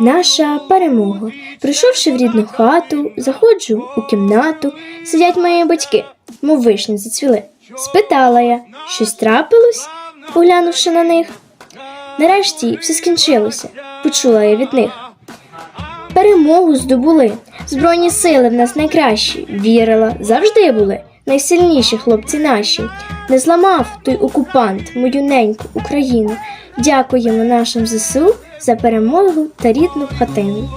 Наша перемога. Прийшовши в рідну хату, заходжу у кімнату, сидять мої батьки, мов вишні зацвіли. Спитала я, щось трапилось, поглянувши на них. Нарешті все скінчилося, почула я від них. Перемогу здобули, Збройні сили в нас найкращі, вірила, завжди були, найсильніші хлопці наші. Не зламав той окупант мою неньку Україну. Дякуємо нашим ЗСУ за перемогу та рідну хатину.